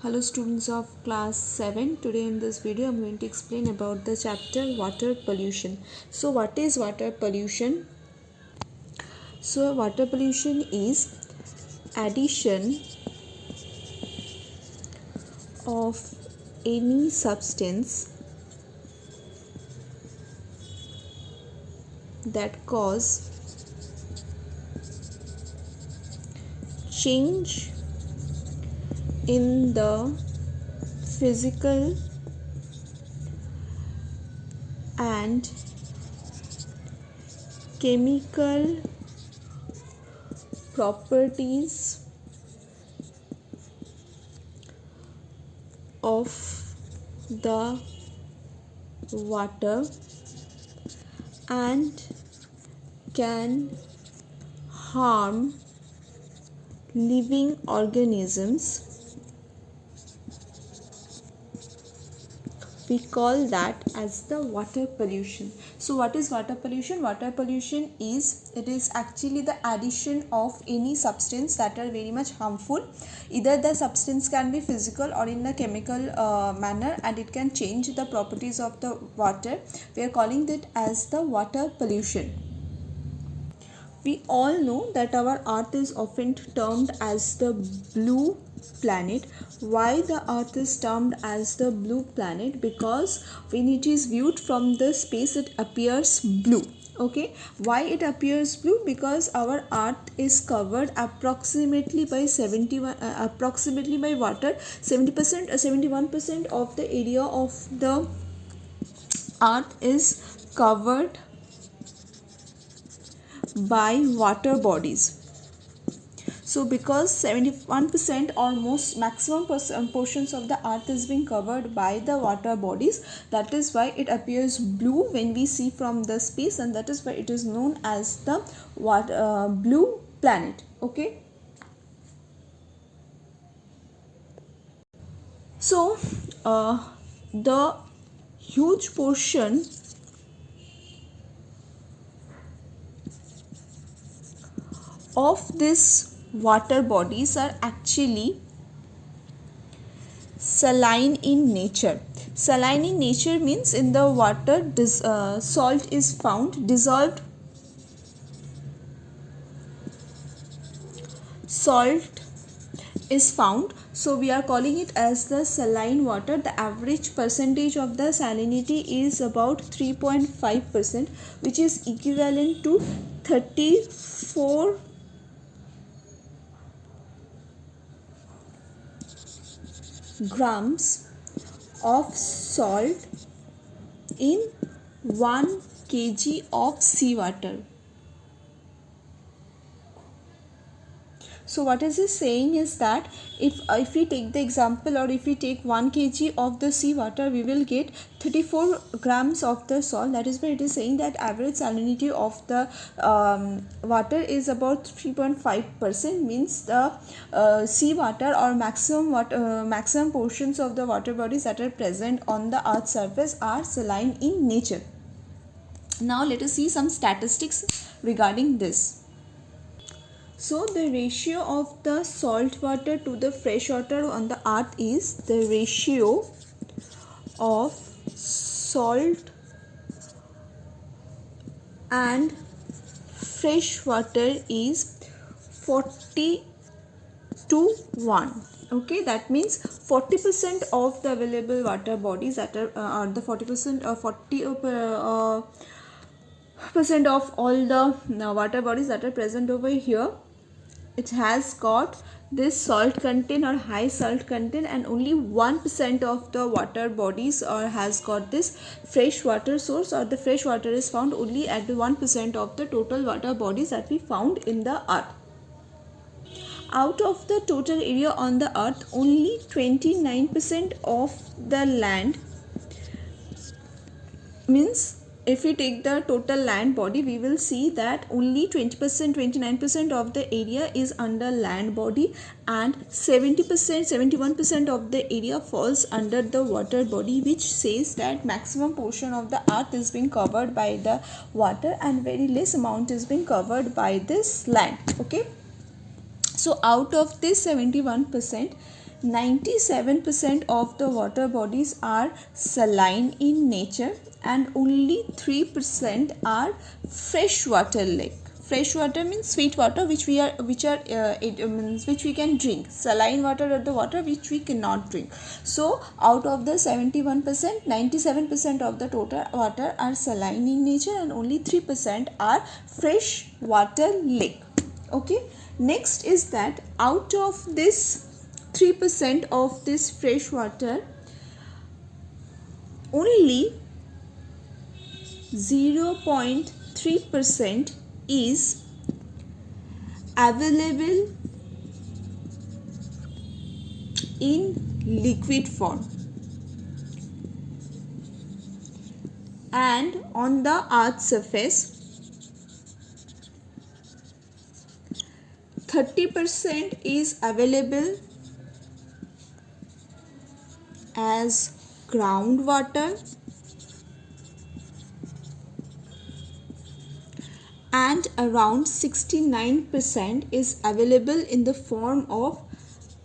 Hello students of class 7. Today in this video I am going to explain about the chapter water pollution. So what is water pollution? So water pollution is addition of any substance that cause change in the physical and chemical properties of the water and can harm living organisms. We call that as the water pollution. So what is water pollution? Water pollution is actually the addition of any substance that are very much harmful. Either the substance can be physical or in a chemical manner, and it can change the properties of the water. We are calling it as the water pollution. We all know that our earth is often termed as the blue planet. Why the earth is termed as the blue planet? Because when it is viewed from the space it appears blue. Okay, why it appears blue? Because our earth is covered approximately by 71 approximately by water. 70% 71% of the area of the earth is covered by water bodies. So because 71% or most maximum portions of the earth is being covered by the water bodies, that is why it appears blue when we see from the space, and that is why it is known as the blue planet. Okay, so the huge portion of these water bodies are actually saline in nature. Saline in nature means in the water salt is found, dissolved salt is found. So we are calling it as the saline water. The average percentage of the salinity is about 3.5%, which is equivalent to 34 grams of salt in 1 kg of seawater. So what is this saying is that if we take the example, or if we take 1 kg of the seawater, we will get 34 grams of the salt. That is why it is saying that average salinity of the water is about 3.5%, means the seawater or maximum portions of the water bodies that are present on the earth's surface are saline in nature. Now let us see some statistics regarding this. So the ratio of the salt water to the fresh water on the earth is the ratio of salt and fresh water is 40 to 1. Okay, that means 40% of the available water bodies that are the 40% or 40% of all the water bodies that are present over here, it has got this salt content or high salt content, and only 1% of the water bodies or has got this fresh water source, or the fresh water is found only at the 1% of the total water bodies that we found in the earth. Out of the total area on the earth, only 29% of the land, means if we take the total land body, we will see that only 20% 29% of the area is under land body, and 70% 71% of the area falls under the water body, which says that maximum portion of the earth is being covered by the water and very less amount is being covered by this land. Okay, so out of this 71%, 97% of the water bodies are saline in nature and only 3% are freshwater lake. Freshwater means sweet water which we can drink. Saline water are the water which we cannot drink. So out of the 71%, 97% of the total water are saline in nature and only 3% are freshwater lake. Okay. Next is that out of this 3% of this fresh water, only 0.3% is available in liquid form, and on the earth's surface 30% is available as groundwater and around 69% is available in the form of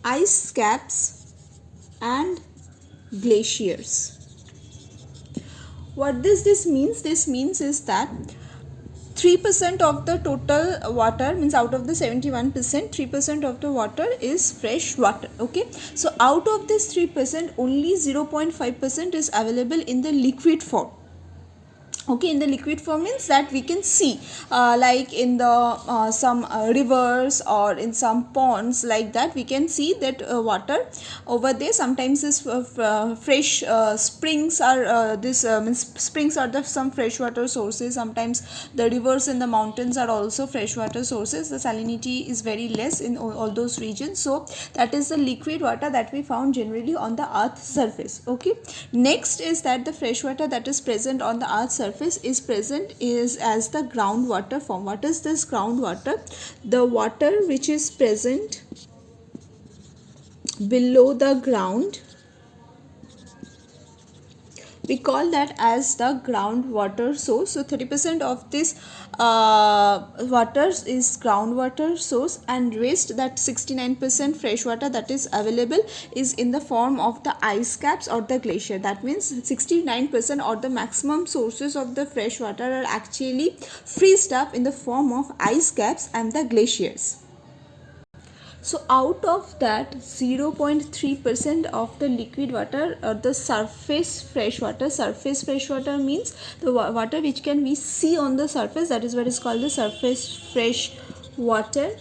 ice caps and glaciers. What does this means? This means is that 3% of the total water, means out of the 71%, 3% of the water is fresh water. Okay, so out of this 3%, only 0.5% is available in the liquid form. Okay, in the liquid form means that we can see like in the some rivers or in some ponds, like that we can see that water over there. Sometimes this fresh springs are means springs are the some freshwater sources. Sometimes the rivers in the mountains are also freshwater sources. The salinity is very less in all those regions, so that is the liquid water that we found generally on the earth's surface. Okay, next is that the freshwater that is present on the earth's surface is present is as the groundwater form. What is this groundwater? The water which is present below the ground, we call that as the groundwater source. So 30% of this water is groundwater source, and rest, that 69% fresh water that is available, is in the form of the ice caps or the glacier. That means 69% or the maximum sources of the fresh water are actually freezed up in the form of ice caps and the glaciers. So out of that 0.3% of the liquid water or the surface fresh water means the water which can we see on the surface, that is what is called the surface fresh water.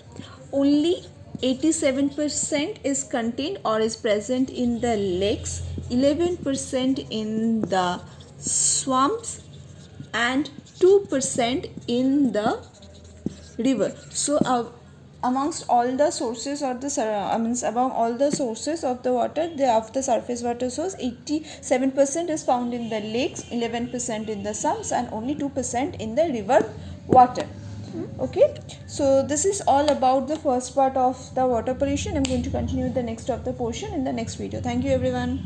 Only 87% is contained or is present in the lakes, 11% in the swamps, and 2% in the river. So amongst all the sources or the among all the sources of the water, of the surface water source, 87% is found in the lakes, 11% in the swamps, and only 2% in the river water. Okay, so this is all about the first part of the water pollution. I'm going to continue with the next of the portion in the next video. Thank you everyone.